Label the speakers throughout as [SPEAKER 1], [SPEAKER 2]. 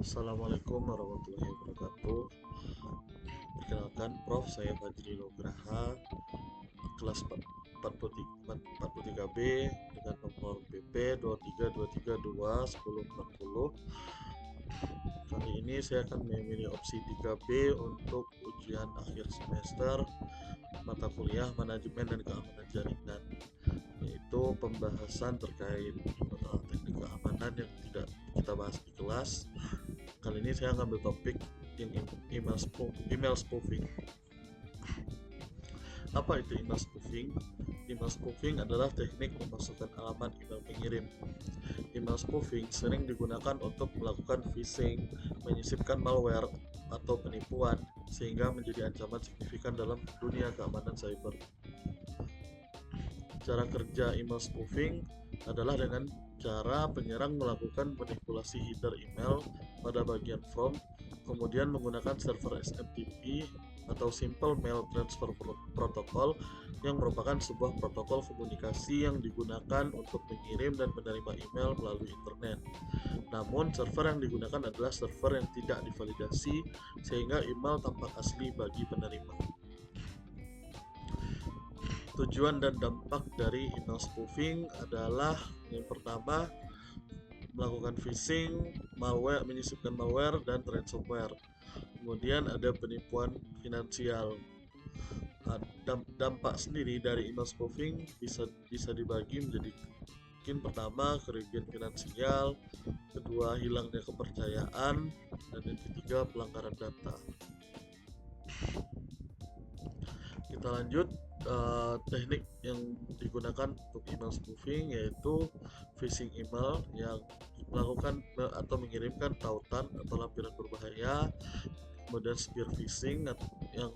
[SPEAKER 1] Assalamualaikum warahmatullahi wabarakatuh. Perkenalkan, Prof. Saya Fajri Nugraha, kelas 43B dengan nomor BP 232321040. Kali ini saya akan memilih opsi 3B untuk ujian akhir semester mata kuliah Manajemen dan Keamanan Jaringan, yaitu pembahasan terkait teknik keamanan yang tidak kita bahas di kelas. Kali ini saya ngambil topik email spoofing. Apa itu email spoofing? Email spoofing adalah teknik memasukkan alamat email pengirim. Email spoofing sering digunakan untuk melakukan phishing, menyisipkan malware atau penipuan, sehingga menjadi ancaman signifikan dalam dunia keamanan cyber. Cara kerja email spoofing adalah dengan cara penyerang melakukan manipulasi header email pada bagian from, kemudian menggunakan server SMTP atau Simple Mail Transfer Protocol yang merupakan sebuah protokol komunikasi yang digunakan untuk mengirim dan menerima email melalui internet. Namun, server yang digunakan adalah server yang tidak divalidasi sehingga email tampak asli bagi penerima. Tujuan dan dampak dari email spoofing adalah yang pertama, melakukan phishing, malware, menyisipkan malware dan ransomware. Kemudian ada penipuan finansial. Dampak sendiri dari email spoofing bisa dibagi menjadi pertama, kerugian finansial, kedua, hilangnya kepercayaan, dan yang ketiga, pelanggaran data. Kita lanjut. Teknik yang digunakan untuk email spoofing yaitu phishing email yang melakukan atau mengirimkan tautan atau lampiran berbahaya, kemudian spear phishing yang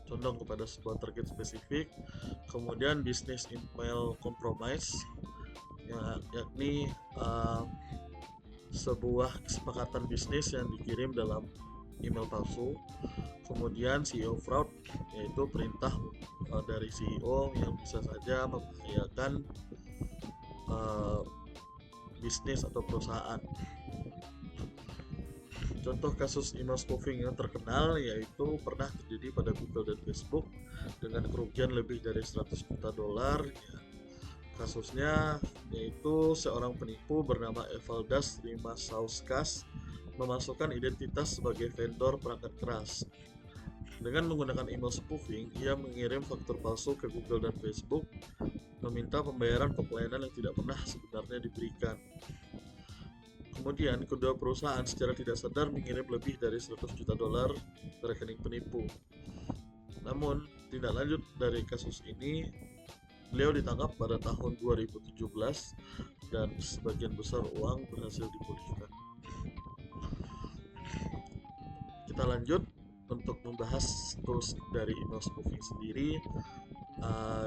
[SPEAKER 1] condong kepada sebuah target spesifik, kemudian business email compromise yakni sebuah kesepakatan bisnis yang dikirim dalam email palsu, kemudian CEO fraud yaitu perintah dari CEO yang bisa saja membahayakan bisnis atau perusahaan. Contoh kasus email spoofing yang terkenal yaitu pernah terjadi pada Google dan Facebook dengan kerugian lebih dari 100 juta dolar. Kasusnya yaitu seorang penipu bernama Evaldas Rimasauskas memasukkan identitas sebagai vendor perangkat keras. Dengan menggunakan email spoofing, ia mengirim faktur palsu ke Google dan Facebook, meminta pembayaran untuk pelayanan yang tidak pernah sebenarnya diberikan. Kemudian, kedua perusahaan secara tidak sadar mengirim lebih dari 100 juta dolar ke rekening penipu. Namun, tindak lanjut dari kasus ini, beliau ditangkap pada tahun 2017 dan sebagian besar uang berhasil dipulihkan. Kita lanjut untuk membahas tools dari email spoofing sendiri.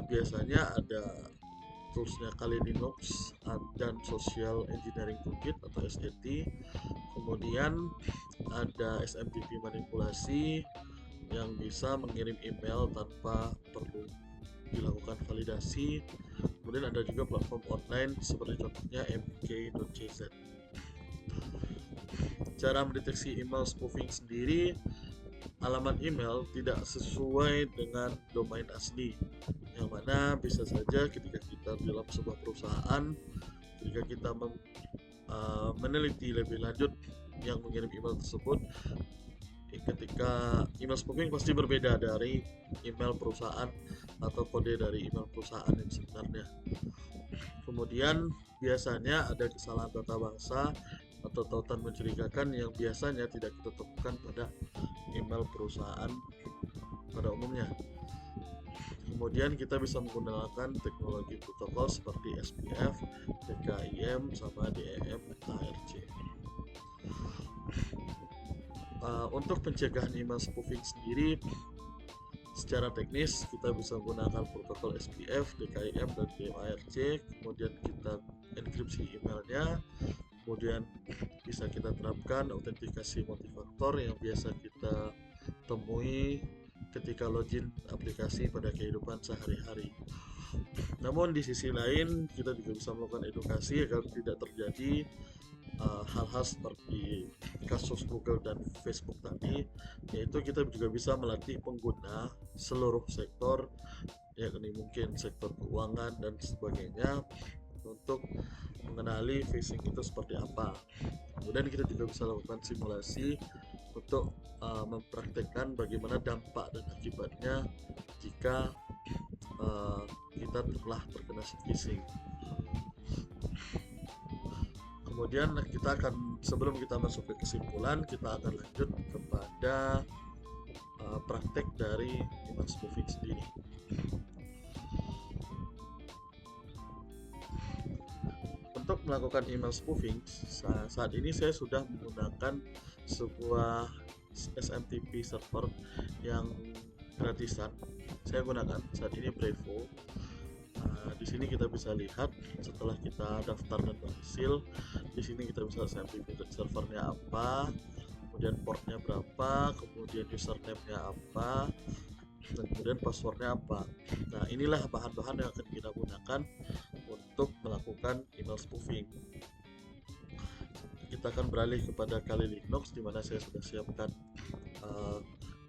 [SPEAKER 1] Biasanya ada toolsnya Kali Linux dan Social Engineering Toolkit atau SET. Kemudian ada SMTP manipulasi yang bisa mengirim email tanpa perlu dilakukan validasi. Kemudian ada juga platform online seperti contohnya mk.cz. Cara mendeteksi email spoofing sendiri, alamat email tidak sesuai dengan domain asli, yang mana bisa saja ketika kita dalam sebuah perusahaan, ketika kita meneliti lebih lanjut yang mengirim email tersebut, ketika email spoofing pasti berbeda dari email perusahaan atau kode dari email perusahaan yang sebenarnya. Kemudian biasanya ada kesalahan tata bahasa atau tautan mencurigakan yang biasanya tidak kita temukan pada email perusahaan pada umumnya. Kemudian kita bisa menggunakan teknologi protokol seperti SPF, PKIM, sama DEM, ARC. Untuk pencegahan email spoofing sendiri, secara teknis kita bisa menggunakan protokol SPF, DKIM, dan DMARC. Kemudian kita enkripsi emailnya. Kemudian bisa kita terapkan autentikasi multifaktor yang biasa kita temui ketika login aplikasi pada kehidupan sehari-hari. Namun di sisi lain kita juga bisa melakukan edukasi agar tidak terjadi hal-hal seperti kasus Google dan Facebook tadi, yaitu kita juga bisa melatih pengguna seluruh sektor, yakni mungkin sektor keuangan dan sebagainya, untuk mengenali phishing itu seperti apa. Kemudian kita juga bisa lakukan simulasi untuk mempraktekkan bagaimana dampak dan akibatnya jika kita telah terkena phishing. Kemudian sebelum kita masuk ke kesimpulan, kita akan lanjut kepada praktek dari email spoofing sendiri. Untuk melakukan email spoofing, saat ini saya sudah menggunakan sebuah SMTP server yang gratisan. Saya gunakan saat ini Brevo. Di sini kita bisa lihat setelah kita daftar dan berhasil, di sini kita bisa SMTP servernya apa, kemudian portnya berapa, kemudian username-nya apa, dan kemudian passwordnya apa. Nah, inilah bahan-bahan yang akan kita gunakan untuk melakukan email spoofing. Kita akan beralih kepada Kali Linux, di mana saya sudah siapkan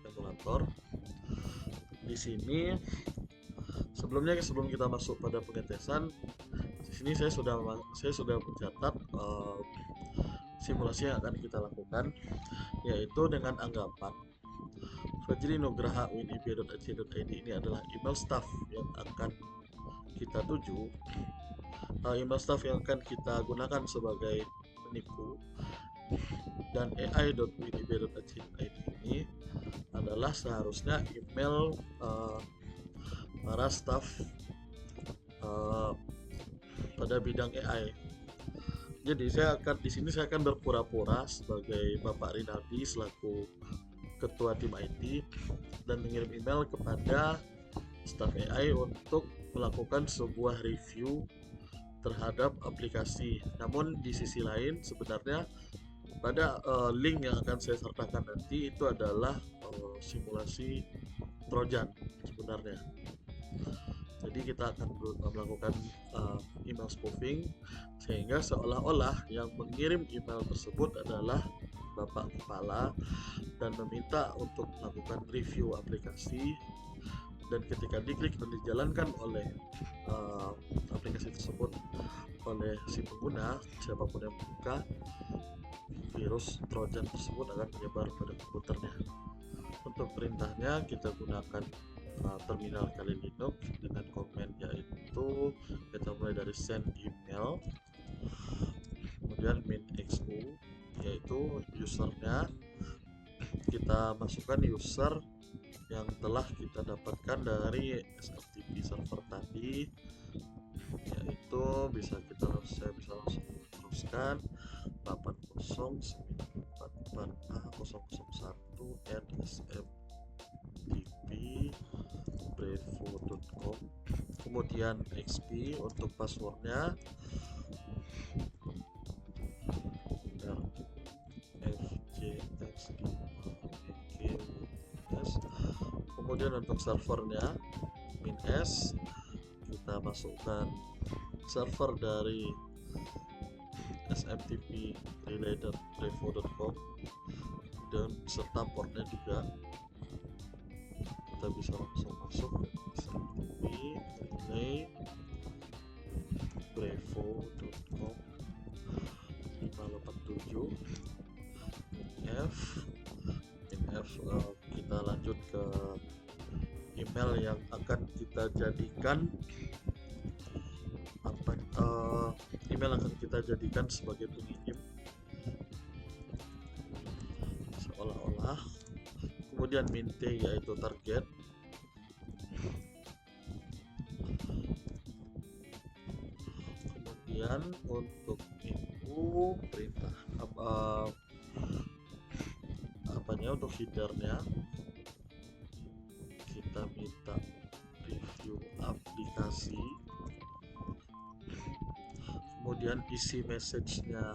[SPEAKER 1] emulator. Di sini sebelum kita masuk pada pengetesan, di sini saya sudah mencatat simulasi yang akan kita lakukan, yaitu dengan anggapan Fajri Nugraha winib.ac.id ini adalah email staff yang akan kita tuju, email staff yang akan kita gunakan sebagai penipu, dan ai.winib.ac.id ini adalah seharusnya email para staff pada bidang AI. Jadi di sini saya akan berpura-pura sebagai Bapak Rinaldi selaku ketua tim IT dan mengirim email kepada staff AI untuk melakukan sebuah review terhadap aplikasi. Namun di sisi lain sebenarnya pada link yang akan saya sertakan nanti itu adalah simulasi Trojan sebenarnya. Jadi kita akan melakukan email spoofing sehingga seolah-olah yang mengirim email tersebut adalah Bapak Kepala dan meminta untuk melakukan review aplikasi, dan ketika diklik dan dijalankan oleh aplikasi tersebut oleh si pengguna, siapapun yang membuka, virus Trojan tersebut akan menyebar pada komputernya. Untuk perintahnya kita gunakan terminal Kali Linux dengan komen, yaitu kita mulai dari send email, kemudian min-xu yaitu usernya, kita masukkan user yang telah kita dapatkan dari SMTP server tadi, yaitu saya bisa langsung teruskan 8094A001@smtp.brevo.com, kemudian XP untuk passwordnya rfjxds, kemudian untuk servernya min-s, kita masukkan server dari smtp relay.brevo.com dan serta portnya juga. Kita bisa langsung masuk smtp relay.brevo.com 587 F. Kita lanjut ke email yang akan kita jadikan sebagai pengirim seolah-olah, kemudian min-t yaitu target, kemudian untuk info perintah untuk headernya kita minta review aplikasi, kemudian isi message-nya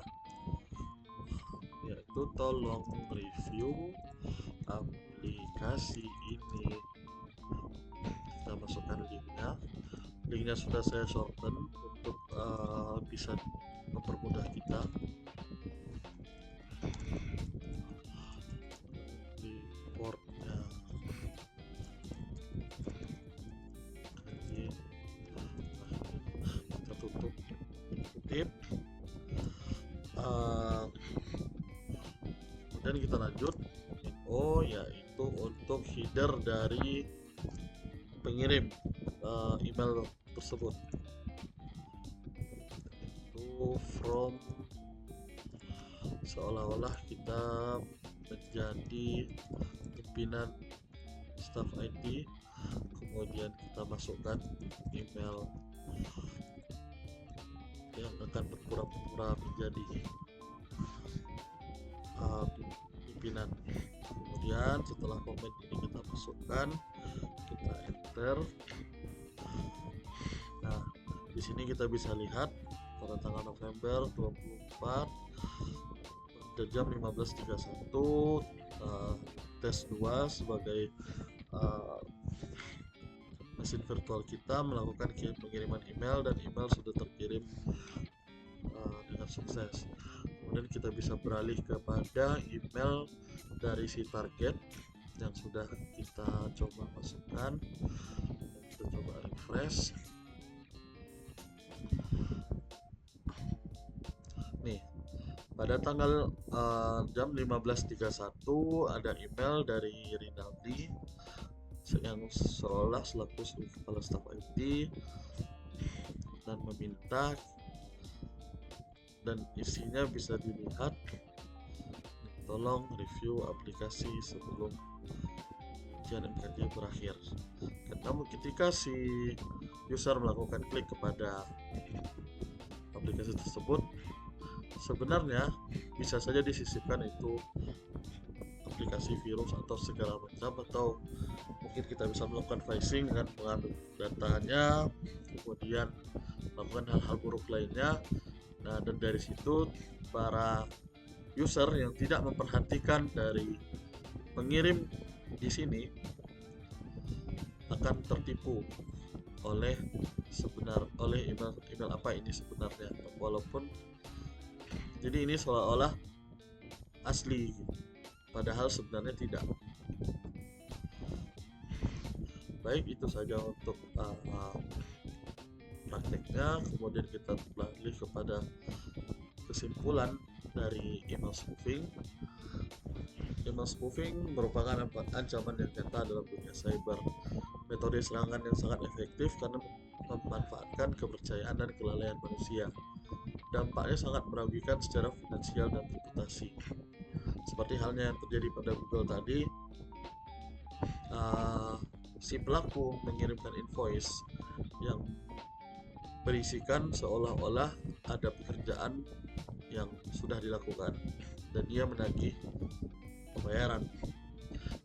[SPEAKER 1] yaitu tolong review aplikasi ini. Kita masukkan linknya sudah saya shorten untuk bisa mempermudah kita. Dan kita lanjut, yaitu untuk header dari pengirim email tersebut, itu from, seolah-olah kita menjadi pimpinan staff IT, kemudian kita masukkan email yang akan berpura-pura menjadi pimpinan. Kemudian setelah komen ini kita masukkan, kita enter. Nah, di sini kita bisa lihat pada tanggal November 24 pada jam 15.31 tes 2 sebagai mesin virtual kita melakukan pengiriman email, dan email sudah terkirim dengan sukses. Kemudian kita bisa beralih kepada email dari si target yang sudah kita coba masukkan. Kita coba refresh. Nih, pada tanggal jam 15.31 ada email dari Rinaldi yang seolah selaku kepala staf IT dan meminta, dan isinya bisa dilihat, tolong review aplikasi sebelum ujian MKJ berakhir. Namun ketika si user melakukan klik kepada aplikasi tersebut, sebenarnya bisa saja disisipkan itu aplikasi virus atau segala macam, atau mungkin kita bisa melakukan phishing dengan mengambil datanya, kemudian melakukan hal-hal buruk lainnya. Nah, dan dari situ para user yang tidak memperhatikan dari pengirim di sini akan tertipu oleh email apa ini sebenarnya, walaupun jadi ini seolah-olah asli, padahal sebenarnya tidak. Baik, itu saja untuk prakteknya. Kemudian kita beralih kepada kesimpulan dari email spoofing. Email spoofing merupakan ancaman yang nyata dalam dunia cyber. Metode serangan yang sangat efektif karena memanfaatkan kepercayaan dan kelalaian manusia. Dampaknya sangat merugikan secara finansial dan reputasi. Seperti halnya yang terjadi pada Google tadi, si pelaku mengirimkan invoice yang berisikan seolah-olah ada pekerjaan yang sudah dilakukan dan dia menagih pembayaran.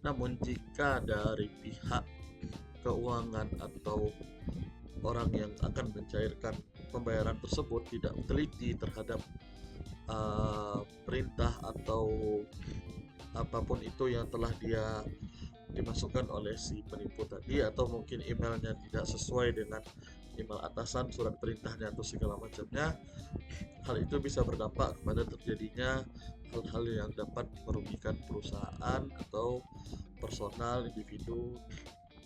[SPEAKER 1] Namun jika dari pihak keuangan atau orang yang akan mencairkan pembayaran tersebut tidak teliti terhadap perintah atau apapun itu yang telah dia dimasukkan oleh si penipu tadi, atau mungkin emailnya tidak sesuai dengan email atasan, surat perintahnya atau segala macamnya, hal itu bisa berdampak kepada terjadinya hal-hal yang dapat merugikan perusahaan atau personal, individu,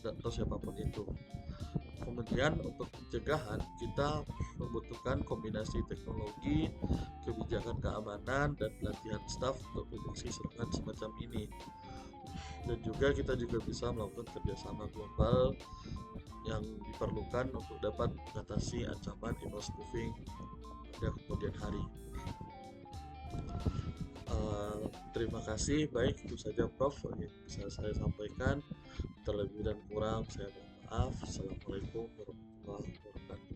[SPEAKER 1] atau siapapun itu. Kemudian untuk pencegahan kita membutuhkan kombinasi teknologi, kebijakan keamanan, dan pelatihan staf untuk mendeteksi serangan semacam ini. Dan juga kita juga bisa melakukan kerjasama global yang diperlukan untuk dapat mengatasi ancaman email spoofing pada kemudian hari. Terima kasih. Baik, itu saja Prof yang bisa saya sampaikan. Terlebih dan kurang saya mohon maaf. Assalamualaikum warahmatullahi wabarakatuh.